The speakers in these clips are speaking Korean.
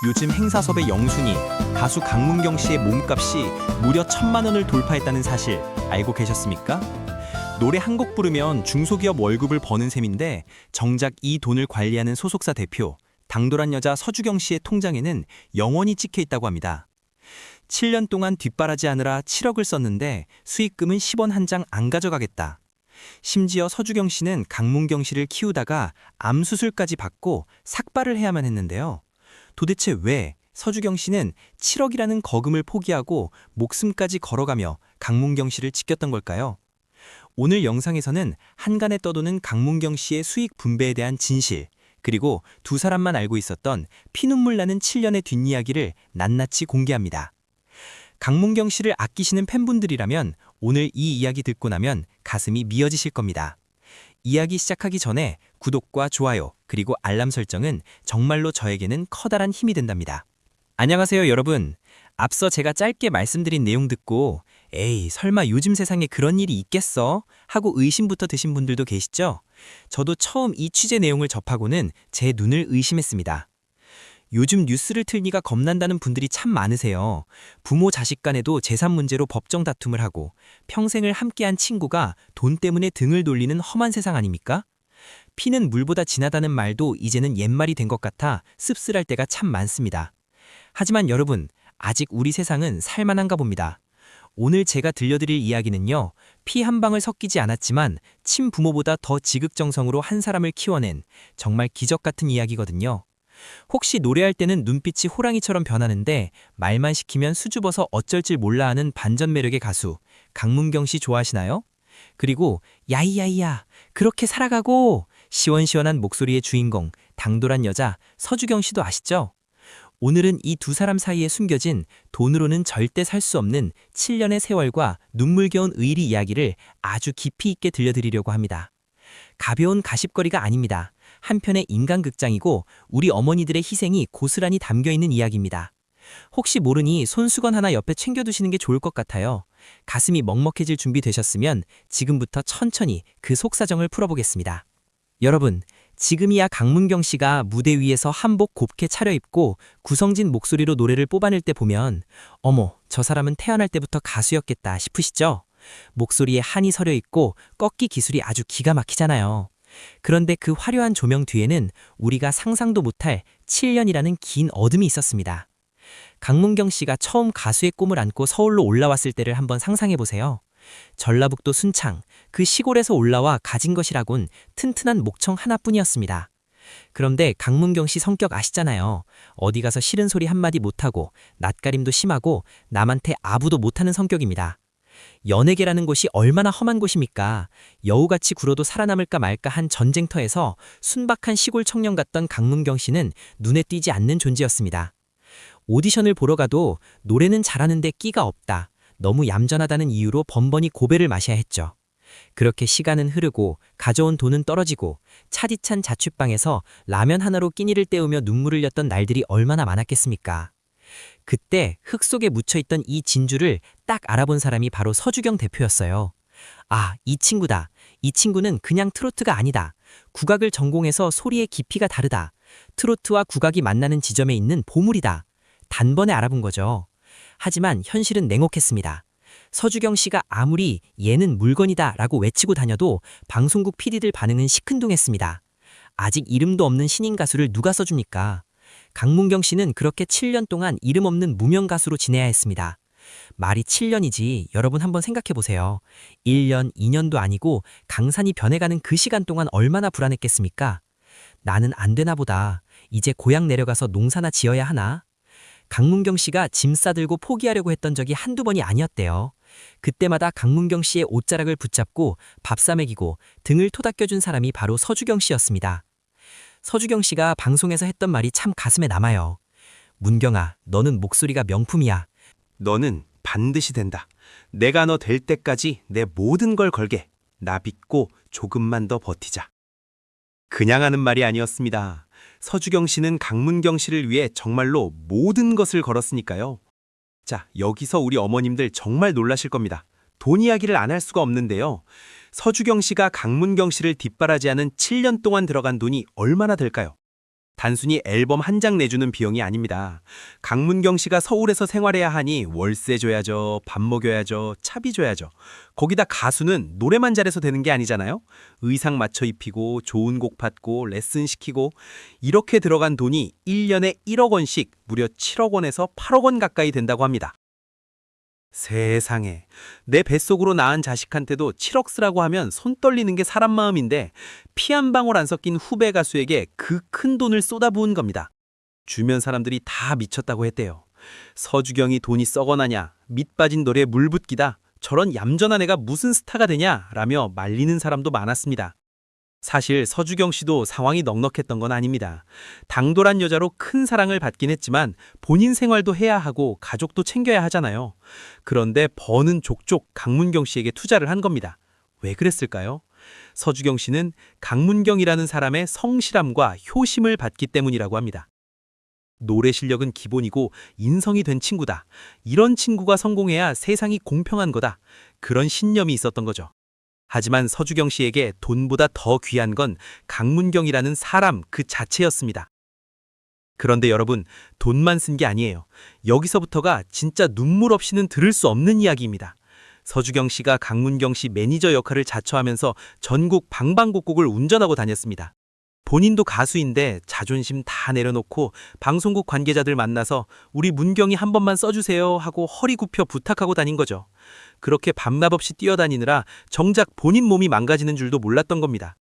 요즘 행사섭의 영순위, 가수 강문경 씨의 몸값이 무려 1,000만 원을 돌파했다는 사실 알고 계셨습니까? 노래 한 곡 부르면 중소기업 월급을 버는 셈인데 정작 이 돈을 관리하는 소속사 대표, 당돌한 여자 서주경 씨의 통장에는 영원히 찍혀 있다고 합니다. 7년 동안 뒷바라지하느라 7억을 썼는데 수익금은 10원 한 장 안 가져가겠다. 심지어 서주경 씨는 강문경 씨를 키우다가 암 수술까지 받고 삭발을 해야만 했는데요. 도대체 왜 서주경 씨는 7억이라는 거금을 포기하고 목숨까지 걸어가며 강문경 씨를 지켰던 걸까요? 오늘 영상에서는 한간에 떠도는 강문경 씨의 수익 분배에 대한 진실, 그리고 두 사람만 알고 있었던 피눈물 나는 7년의 뒷이야기를 낱낱이 공개합니다. 강문경 씨를 아끼시는 팬분들이라면 오늘 이 이야기 듣고 나면 가슴이 미어지실 겁니다. 이야기 시작하기 전에 구독과 좋아요, 그리고 알람 설정은 정말로 저에게는 커다란 힘이 된답니다. 안녕하세요, 여러분. 앞서 제가 짧게 말씀드린 내용 듣고 에이, 설마 요즘 세상에 그런 일이 있겠어? 하고 의심부터 드신 분들도 계시죠? 저도 처음 이 취재 내용을 접하고는 제 눈을 의심했습니다. 요즘 뉴스를 틀기가 겁난다는 분들이 참 많으세요. 부모 자식 간에도 재산 문제로 법정 다툼을 하고 평생을 함께한 친구가 돈 때문에 등을 돌리는 험한 세상 아닙니까? 피는 물보다 진하다는 말도 이제는 옛말이 된 것 같아 씁쓸할 때가 참 많습니다. 하지만 여러분, 아직 우리 세상은 살만한가 봅니다. 오늘 제가 들려드릴 이야기는요, 피 한 방울 섞이지 않았지만 친부모보다 더 지극정성으로 한 사람을 키워낸 정말 기적 같은 이야기거든요. 혹시 노래할 때는 눈빛이 호랑이처럼 변하는데 말만 시키면 수줍어서 어쩔 줄 몰라 하는 반전 매력의 가수 강문경 씨 좋아하시나요? 그리고 야이야이야 그렇게 살아가고 시원시원한 목소리의 주인공 당돌한 여자 서주경 씨도 아시죠? 오늘은 이 두 사람 사이에 숨겨진 돈으로는 절대 살 수 없는 7년의 세월과 눈물겨운 의리 이야기를 아주 깊이 있게 들려드리려고 합니다. 가벼운 가십거리가 아닙니다. 한편의 인간극장이고 우리 어머니들의 희생이 고스란히 담겨있는 이야기입니다. 혹시 모르니 손수건 하나 옆에 챙겨두시는 게 좋을 것 같아요. 가슴이 먹먹해질 준비 되셨으면 지금부터 천천히 그 속사정을 풀어보겠습니다. 여러분, 지금이야 강문경 씨가 무대 위에서 한복 곱게 차려입고 구성진 목소리로 노래를 뽑아낼 때 보면 어머, 저 사람은 태어날 때부터 가수였겠다 싶으시죠? 목소리에 한이 서려 있고 꺾기 기술이 아주 기가 막히잖아요. 그런데 그 화려한 조명 뒤에는 우리가 상상도 못할 7년이라는 긴 어둠이 있었습니다. 강문경 씨가 처음 가수의 꿈을 안고 서울로 올라왔을 때를 한번 상상해보세요. 전라북도 순창, 그 시골에서 올라와 가진 것이라곤 튼튼한 목청 하나뿐이었습니다. 그런데 강문경 씨 성격 아시잖아요. 어디 가서 싫은 소리 한마디 못하고 낯가림도 심하고 남한테 아부도 못하는 성격입니다. 연예계라는 곳이 얼마나 험한 곳입니까? 여우같이 굴어도 살아남을까 말까 한 전쟁터에서 순박한 시골 청년 같던 강문경 씨는 눈에 띄지 않는 존재였습니다. 오디션을 보러 가도 노래는 잘하는데 끼가 없다, 너무 얌전하다는 이유로 번번이 고배를 마셔야 했죠. 그렇게 시간은 흐르고 가져온 돈은 떨어지고 차디찬 자취방에서 라면 하나로 끼니를 때우며 눈물을 흘렸던 날들이 얼마나 많았겠습니까? 그때 흙 속에 묻혀있던 이 진주를 딱 알아본 사람이 바로 서주경 대표였어요. 아, 이 친구다. 이 친구는 그냥 트로트가 아니다. 국악을 전공해서 소리의 깊이가 다르다. 트로트와 국악이 만나는 지점에 있는 보물이다. 단번에 알아본 거죠. 하지만 현실은 냉혹했습니다. 서주경 씨가 아무리 얘는 물건이다 라고 외치고 다녀도 방송국 PD들 반응은 시큰둥했습니다. 아직 이름도 없는 신인 가수를 누가 써줍니까? 강문경 씨는 그렇게 7년 동안 이름 없는 무명 가수로 지내야 했습니다. 말이 7년이지 여러분 한번 생각해보세요. 1년, 2년도 아니고 강산이 변해가는 그 시간 동안 얼마나 불안했겠습니까? 나는 안 되나 보다. 이제 고향 내려가서 농사나 지어야 하나? 강문경 씨가 짐 싸들고 포기하려고 했던 적이 한두 번이 아니었대요. 그때마다 강문경 씨의 옷자락을 붙잡고 밥 싸먹이고 등을 토닥여준 사람이 바로 서주경 씨였습니다. 서주경 씨가 방송에서 했던 말이 참 가슴에 남아요. 문경아, 너는 목소리가 명품이야. 너는 반드시 된다. 내가 너 될 때까지 내 모든 걸 걸게. 나 믿고 조금만 더 버티자. 그냥 하는 말이 아니었습니다. 서주경 씨는 강문경 씨를 위해 정말로 모든 것을 걸었으니까요. 자, 여기서 우리 어머님들 정말 놀라실 겁니다. 돈 이야기를 안 할 수가 없는데요. 서주경 씨가 강문경 씨를 뒷바라지하는 7년 동안 들어간 돈이 얼마나 될까요? 단순히 앨범 한 장 내주는 비용이 아닙니다. 강문경 씨가 서울에서 생활해야 하니 월세 줘야죠, 밥 먹여야죠, 차비 줘야죠. 거기다 가수는 노래만 잘해서 되는 게 아니잖아요. 의상 맞춰 입히고 좋은 곡 받고 레슨 시키고 이렇게 들어간 돈이 1년에 1억 원씩 무려 7억 원에서 8억 원 가까이 된다고 합니다. 세상에, 내 뱃속으로 낳은 자식한테도 7억 쓰라고 하면 손 떨리는 게 사람 마음인데 피 한 방울 안 섞인 후배 가수에게 그 큰 돈을 쏟아부은 겁니다. 주변 사람들이 다 미쳤다고 했대요. 서주경이 돈이 썩어나냐, 밑 빠진 노래에 물 붓기다, 저런 얌전한 애가 무슨 스타가 되냐 라며 말리는 사람도 많았습니다. 사실 서주경 씨도 상황이 넉넉했던 건 아닙니다. 당돌한 여자로 큰 사랑을 받긴 했지만 본인 생활도 해야 하고 가족도 챙겨야 하잖아요. 그런데 버는 족족 강문경 씨에게 투자를 한 겁니다. 왜 그랬을까요? 서주경 씨는 강문경이라는 사람의 성실함과 효심을 받기 때문이라고 합니다. 노래 실력은 기본이고 인성이 된 친구다. 이런 친구가 성공해야 세상이 공평한 거다. 그런 신념이 있었던 거죠. 하지만 서주경 씨에게 돈보다 더 귀한 건 강문경이라는 사람 그 자체였습니다. 그런데 여러분, 돈만 쓴 게 아니에요. 여기서부터가 진짜 눈물 없이는 들을 수 없는 이야기입니다. 서주경 씨가 강문경 씨 매니저 역할을 자처하면서 전국 방방곡곡을 운전하고 다녔습니다. 본인도 가수인데 자존심 다 내려놓고 방송국 관계자들 만나서 우리 문경이 한 번만 써주세요 하고 허리 굽혀 부탁하고 다닌 거죠. 그렇게 밤낮 없이 뛰어다니느라 정작 본인 몸이 망가지는 줄도 몰랐던 겁니다.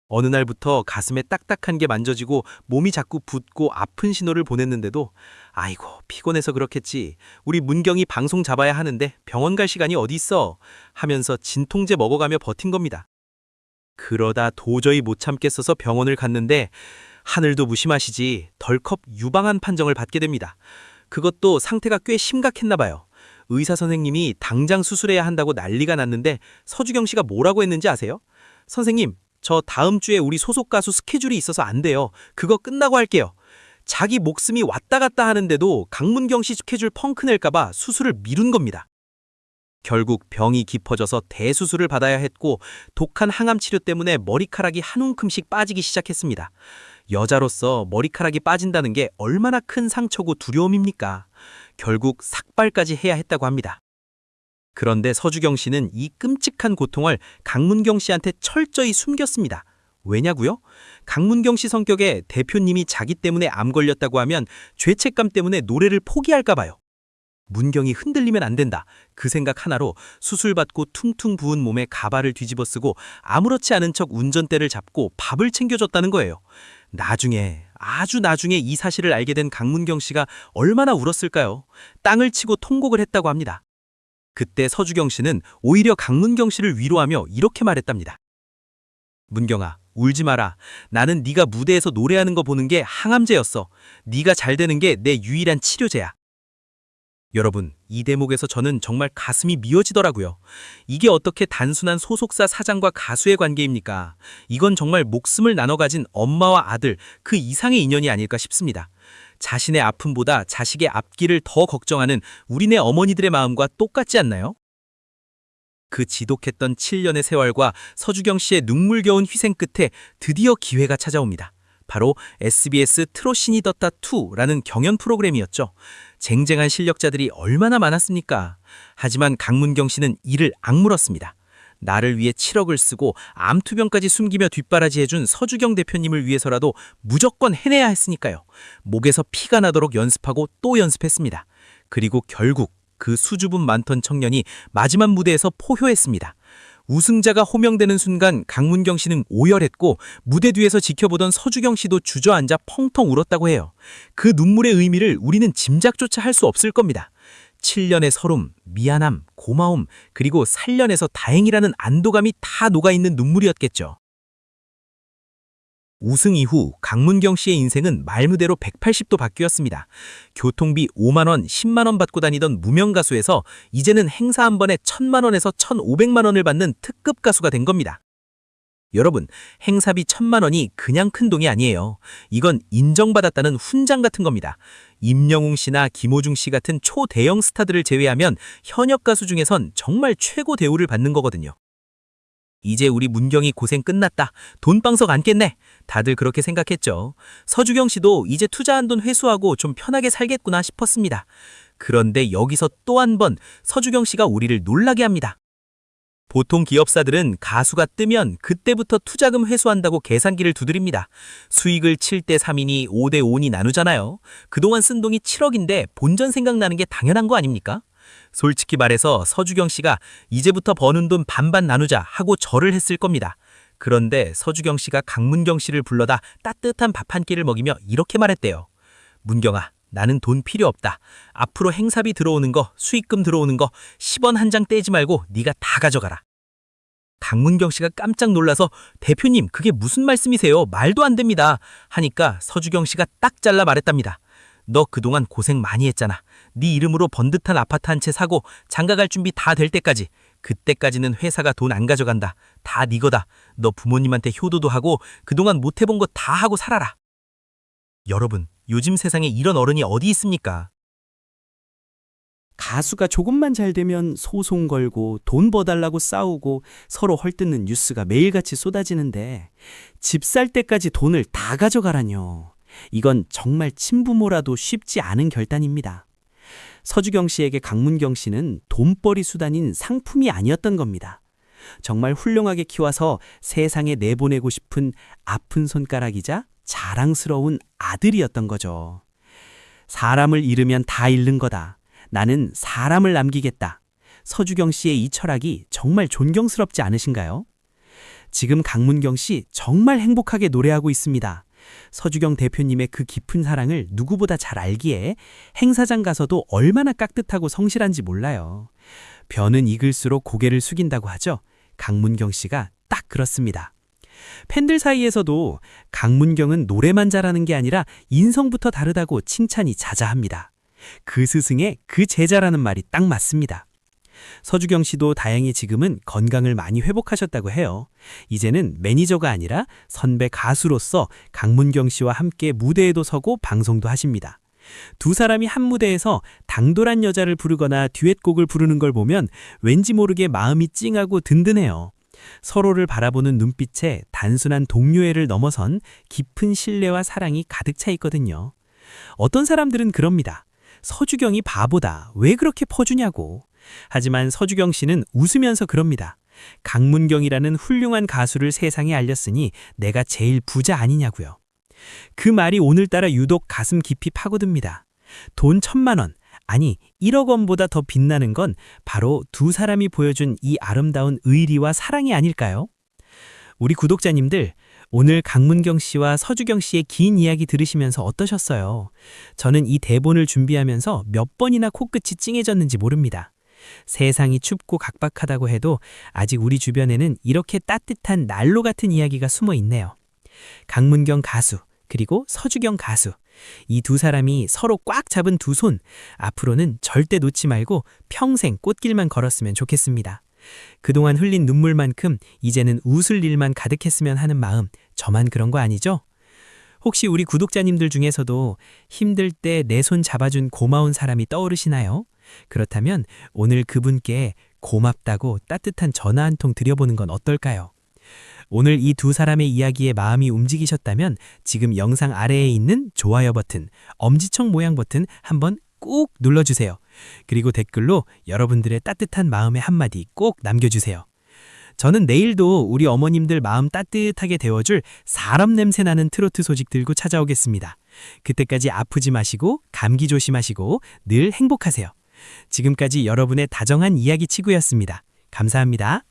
어느 날부터 가슴에 딱딱한 게 만져지고 몸이 자꾸 붓고 아픈 신호를 보냈는데도 아이고 피곤해서 그렇겠지. 우리 문경이 방송 잡아야 하는데 병원 갈 시간이 어디 있어 하면서 진통제 먹어가며 버틴 겁니다. 그러다 도저히 못 참겠어서 병원을 갔는데 하늘도 무심하시지 덜컥 유방암 판정을 받게 됩니다. 그것도 상태가 꽤 심각했나 봐요. 의사 선생님이 당장 수술해야 한다고 난리가 났는데 서주경 씨가 뭐라고 했는지 아세요? 선생님, 저 다음 주에 우리 소속 가수 스케줄이 있어서 안 돼요. 그거 끝나고 할게요. 자기 목숨이 왔다 갔다 하는데도 강문경 씨 스케줄 펑크 낼까봐 수술을 미룬 겁니다. 결국 병이 깊어져서 대수술을 받아야 했고 독한 항암 치료 때문에 머리카락이 한 움큼씩 빠지기 시작했습니다. 여자로서 머리카락이 빠진다는 게 얼마나 큰 상처고 두려움입니까? 결국 삭발까지 해야 했다고 합니다. 그런데 서주경 씨는 이 끔찍한 고통을 강문경 씨한테 철저히 숨겼습니다. 왜냐고요? 강문경 씨 성격에 대표님이 자기 때문에 암 걸렸다고 하면 죄책감 때문에 노래를 포기할까 봐요. 문경이 흔들리면 안 된다. 그 생각 하나로 수술받고 퉁퉁 부은 몸에 가발을 뒤집어 쓰고 아무렇지 않은 척 운전대를 잡고 밥을 챙겨줬다는 거예요. 나중에, 아주 나중에 이 사실을 알게 된 강문경 씨가 얼마나 울었을까요? 땅을 치고 통곡을 했다고 합니다. 그때 서주경 씨는 오히려 강문경 씨를 위로하며 이렇게 말했답니다. 문경아, 울지 마라. 나는 네가 무대에서 노래하는 거 보는 게 항암제였어. 네가 잘 되는 게 내 유일한 치료제야. 여러분, 이 대목에서 저는 정말 가슴이 미어지더라고요. 이게 어떻게 단순한 소속사 사장과 가수의 관계입니까? 이건 정말 목숨을 나눠 가진 엄마와 아들, 그 이상의 인연이 아닐까 싶습니다. 자신의 아픔보다 자식의 앞길을 더 걱정하는 우리네 어머니들의 마음과 똑같지 않나요? 그 지독했던 7년의 세월과 서주경 씨의 눈물겨운 희생 끝에 드디어 기회가 찾아옵니다. 바로 SBS 트롯신이 떴다 2라는 경연 프로그램이었죠. 쟁쟁한 실력자들이 얼마나 많았습니까? 하지만 강문경 씨는 이를 악물었습니다. 나를 위해 7억을 쓰고 암투병까지 숨기며 뒷바라지해준 서주경 대표님을 위해서라도 무조건 해내야 했으니까요. 목에서 피가 나도록 연습하고 또 연습했습니다. 그리고 결국 그 수줍음 많던 청년이 마지막 무대에서 포효했습니다. 우승자가 호명되는 순간 강문경 씨는 오열했고 무대 뒤에서 지켜보던 서주경 씨도 주저앉아 펑텅 울었다고 해요. 그 눈물의 의미를 우리는 짐작조차 할 수 없을 겁니다. 7년의 서름, 미안함, 고마움, 그리고 살려내서 다행이라는 안도감이 다 녹아있는 눈물이었겠죠. 우승 이후 강문경 씨의 인생은 말무대로 180도 바뀌었습니다. 교통비 5만 원, 10만 원 받고 다니던 무명 가수에서 이제는 행사 한 번에 1,000만 원에서 1,500만 원을 받는 특급 가수가 된 겁니다. 여러분, 행사비 1,000만 원이 그냥 큰 돈이 아니에요. 이건 인정받았다는 훈장 같은 겁니다. 임영웅 씨나 김호중 씨 같은 초대형 스타들을 제외하면 현역 가수 중에선 정말 최고 대우를 받는 거거든요. 이제 우리 문경이 고생 끝났다. 돈방석 안겠네. 다들 그렇게 생각했죠. 서주경 씨도 이제 투자한 돈 회수하고 좀 편하게 살겠구나 싶었습니다. 그런데 여기서 또 한 번 서주경 씨가 우리를 놀라게 합니다. 보통 기업사들은 가수가 뜨면 그때부터 투자금 회수한다고 계산기를 두드립니다. 수익을 7대 3이니 5대 5니 나누잖아요. 그동안 쓴 돈이 7억인데 본전 생각나는 게 당연한 거 아닙니까? 솔직히 말해서 서주경 씨가 이제부터 버는 돈 반반 나누자 하고 절을 했을 겁니다. 그런데 서주경 씨가 강문경 씨를 불러다 따뜻한 밥 한 끼를 먹이며 이렇게 말했대요. 문경아, 나는 돈 필요 없다. 앞으로 행사비 들어오는 거, 수익금 들어오는 거 10원 한 장 떼지 말고 네가 다 가져가라. 강문경 씨가 깜짝 놀라서 대표님 그게 무슨 말씀이세요? 말도 안 됩니다. 하니까 서주경 씨가 딱 잘라 말했답니다. 너 그동안 고생 많이 했잖아. 네 이름으로 번듯한 아파트 한 채 사고 장가갈 준비 다 될 때까지. 그때까지는 회사가 돈 안 가져간다. 다 네 거다. 너 부모님한테 효도도 하고 그동안 못 해본 거 다 하고 살아라. 여러분, 요즘 세상에 이런 어른이 어디 있습니까? 가수가 조금만 잘 되면 소송 걸고 돈 버달라고 싸우고 서로 헐뜯는 뉴스가 매일같이 쏟아지는데 집 살 때까지 돈을 다 가져가라뇨. 이건 정말 친부모라도 쉽지 않은 결단입니다. 서주경 씨에게 강문경 씨는 돈벌이 수단인 상품이 아니었던 겁니다. 정말 훌륭하게 키워서 세상에 내보내고 싶은 아픈 손가락이자 자랑스러운 아들이었던 거죠. 사람을 잃으면 다 잃는 거다. 나는 사람을 남기겠다. 서주경 씨의 이 철학이 정말 존경스럽지 않으신가요? 지금 강문경 씨 정말 행복하게 노래하고 있습니다. 서주경 대표님의 그 깊은 사랑을 누구보다 잘 알기에 행사장 가서도 얼마나 깍듯하고 성실한지 몰라요. 벼는 익을수록 고개를 숙인다고 하죠. 강문경 씨가 딱 그렇습니다. 팬들 사이에서도 강문경은 노래만 잘하는 게 아니라 인성부터 다르다고 칭찬이 자자합니다. 그 스승의 그 제자라는 말이 딱 맞습니다. 서주경 씨도 다행히 지금은 건강을 많이 회복하셨다고 해요. 이제는 매니저가 아니라 선배 가수로서 강문경 씨와 함께 무대에도 서고 방송도 하십니다. 두 사람이 한 무대에서 당돌한 여자를 부르거나 듀엣곡을 부르는 걸 보면 왠지 모르게 마음이 찡하고 든든해요. 서로를 바라보는 눈빛에 단순한 동료애를 넘어선 깊은 신뢰와 사랑이 가득 차 있거든요. 어떤 사람들은 그럽니다. 서주경이 바보다. 왜 그렇게 퍼주냐고. 하지만 서주경 씨는 웃으면서 그럽니다. 강문경이라는 훌륭한 가수를 세상에 알렸으니 내가 제일 부자 아니냐고요. 그 말이 오늘따라 유독 가슴 깊이 파고듭니다. 돈 1,000만 원, 아니 1억 원보다 더 빛나는 건 바로 두 사람이 보여준 이 아름다운 의리와 사랑이 아닐까요? 우리 구독자님들, 오늘 강문경 씨와 서주경 씨의 긴 이야기 들으시면서 어떠셨어요? 저는 이 대본을 준비하면서 몇 번이나 코끝이 찡해졌는지 모릅니다. 세상이 춥고 각박하다고 해도 아직 우리 주변에는 이렇게 따뜻한 난로 같은 이야기가 숨어 있네요. 강문경 가수, 그리고 서주경 가수. 이 두 사람이 서로 꽉 잡은 두 손, 앞으로는 절대 놓지 말고 평생 꽃길만 걸었으면 좋겠습니다. 그동안 흘린 눈물만큼 이제는 웃을 일만 가득했으면 하는 마음, 저만 그런 거 아니죠? 혹시 우리 구독자님들 중에서도 힘들 때 내 손 잡아준 고마운 사람이 떠오르시나요? 그렇다면 오늘 그분께 고맙다고 따뜻한 전화 한 통 드려보는 건 어떨까요? 오늘 이 두 사람의 이야기에 마음이 움직이셨다면 지금 영상 아래에 있는 좋아요 버튼, 엄지척 모양 버튼 한번 꾹 눌러주세요. 그리고 댓글로 여러분들의 따뜻한 마음의 한마디 꼭 남겨주세요. 저는 내일도 우리 어머님들 마음 따뜻하게 데워줄 사람 냄새 나는 트로트 소식 들고 찾아오겠습니다. 그때까지 아프지 마시고 감기 조심하시고 늘 행복하세요. 지금까지 여러분의 다정한 이야기 치구였습니다. 감사합니다.